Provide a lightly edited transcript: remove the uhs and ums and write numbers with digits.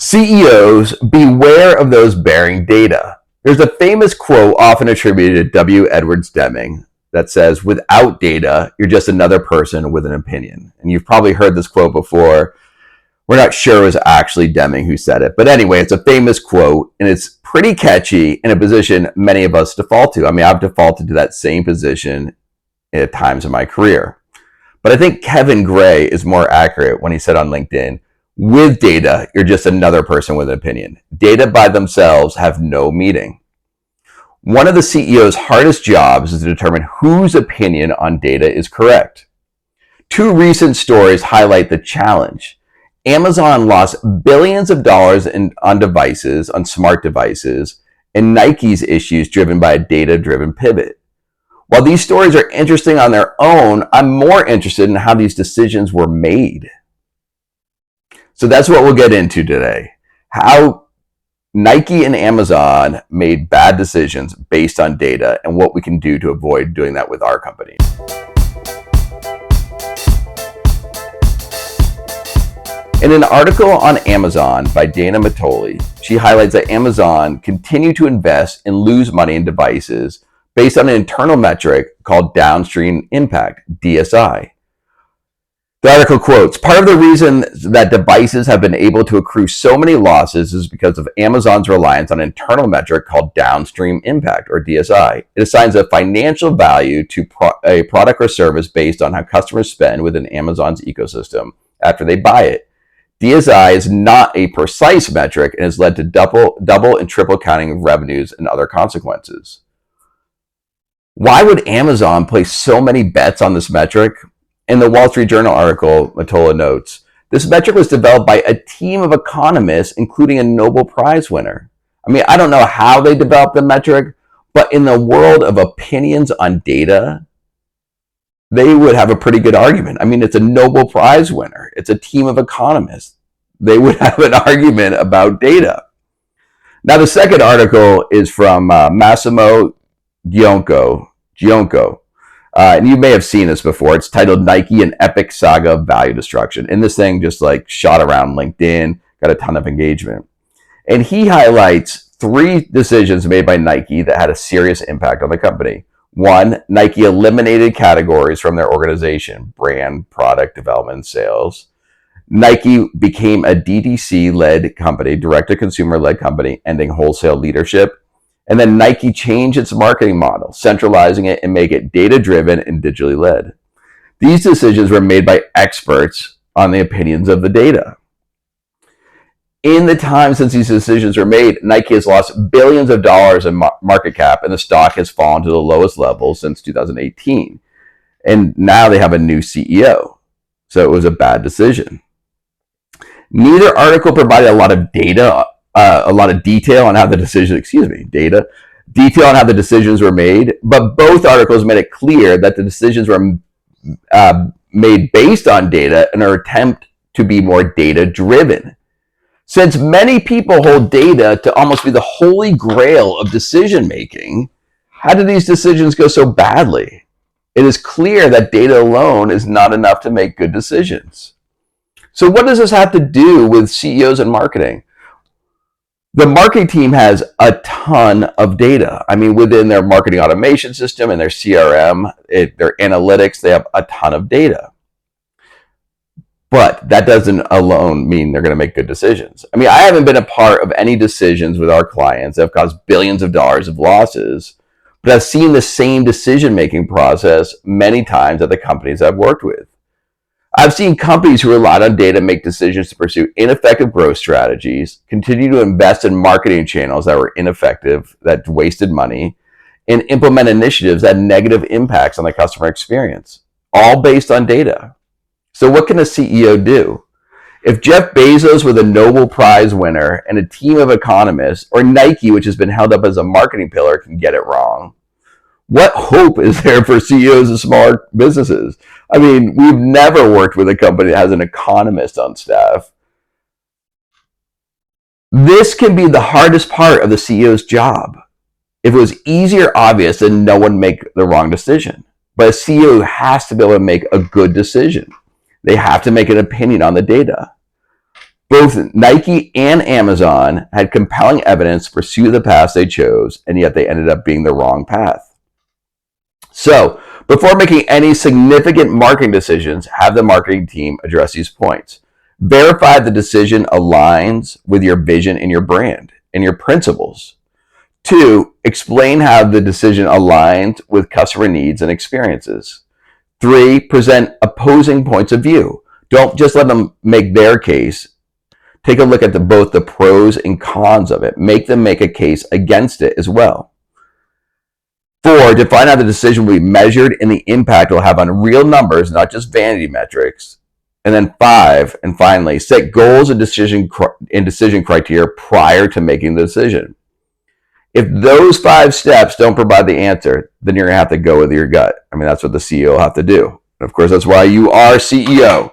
CEOs, beware of those bearing data. There's a famous quote often attributed to W. Edwards Deming that says, without data, you're just another person with an opinion. And you've probably heard this quote before. We're not sure it was actually Deming who said it. But anyway, it's a famous quote, and it's pretty catchy in a position many of us default to. I mean, I've defaulted to that same position at times in my career. But I think Kevin Gray is more accurate when he said on LinkedIn, with data, you're just another person with an opinion. Data by themselves have no meaning. One of the CEO's hardest jobs is to determine whose opinion on data is correct. Two recent stories highlight the challenge. Amazon lost billions of dollars on devices, on smart devices, and Nike's issues driven by a data-driven pivot. While these stories are interesting on their own, I'm more interested in how these decisions were made. So that's what we'll get into today. How Nike and Amazon made bad decisions based on data and what we can do to avoid doing that with our companies. In an article on Amazon by Dana Matoli, she highlights that Amazon continued to invest and lose money in devices based on an internal metric called downstream impact, DSI. The article quotes, part of the reason that devices have been able to accrue so many losses is because of Amazon's reliance on an internal metric called downstream impact, or DSI. It assigns a financial value to a product or service based on how customers spend within Amazon's ecosystem after they buy it. DSI is not a precise metric and has led to double and triple counting of revenues and other consequences. Why would Amazon place so many bets on this metric? In the Wall Street Journal article, Matola notes, this metric was developed by a team of economists, including a Nobel Prize winner. I mean, I don't know how they developed the metric, but in the world of opinions on data, they would have a pretty good argument. I mean, it's a Nobel Prize winner. It's a team of economists. They would have an argument about data. Now, the second article is from Massimo Giunco. And you may have seen this before. It's titled Nike, an Epic Saga of Value Destruction. And this thing just like shot around LinkedIn, got a ton of engagement. And he highlights three decisions made by Nike that had a serious impact on the company. One, Nike eliminated categories from their organization, brand, product development, and sales. Nike became a DTC-led company, direct-to-consumer-led company, ending wholesale leadership. And then Nike changed its marketing model, centralizing it and make it data-driven and digitally led. These decisions were made by experts on the opinions of the data. In the time since these decisions were made, Nike has lost billions of dollars in market cap, and the stock has fallen to the lowest level since 2018. And now they have a new CEO. So it was a bad decision. Neither article provided a lot of data, a lot of detail on how the decisions, detail on how the decisions were made, but both articles made it clear that the decisions were made based on data in an attempt to be more data-driven. Since many people hold data to almost be the holy grail of decision-making, how did these decisions go so badly? It is clear that data alone is not enough to make good decisions. So what does this have to do with CEOs and marketing? The marketing team has a ton of data. I mean, within their marketing automation system and their CRM, their analytics, they have a ton of data. But that doesn't alone mean they're going to make good decisions. I mean, I haven't been a part of any decisions with our clients that have caused billions of dollars of losses, but I've seen the same decision-making process many times at the companies I've worked with. I've seen companies who relied on data make decisions to pursue ineffective growth strategies, continue to invest in marketing channels that were ineffective, that wasted money, and implement initiatives that had negative impacts on the customer experience, all based on data. So what can a CEO do? If Jeff Bezos, with a Nobel Prize winner and a team of economists, or Nike, which has been held up as a marketing pillar, can get it wrong, what hope is there for CEOs of smaller businesses? I mean, we've never worked with a company that has an economist on staff. This can be the hardest part of the CEO's job. If it was easy or obvious, then no one would make the wrong decision. But a CEO has to be able to make a good decision. They have to make an opinion on the data. Both Nike and Amazon had compelling evidence to pursue the path they chose, and yet they ended up being the wrong path. So, before making any significant marketing decisions, have the marketing team address these points. Verify the decision aligns with your vision and your brand and your principles. 2, explain how the decision aligns with customer needs and experiences. 3, present opposing points of view. Don't just let them make their case. Take a look at both the pros and cons of it. Make them make a case against it as well. 4, define how the decision will be measured and the impact it will have on real numbers, not just vanity metrics. And then 5, and finally, set goals and decision criteria prior to making the decision. If those 5 steps don't provide the answer, then you're going to have to go with your gut. I mean, that's what the CEO will have to do. And of course, that's why you are CEO.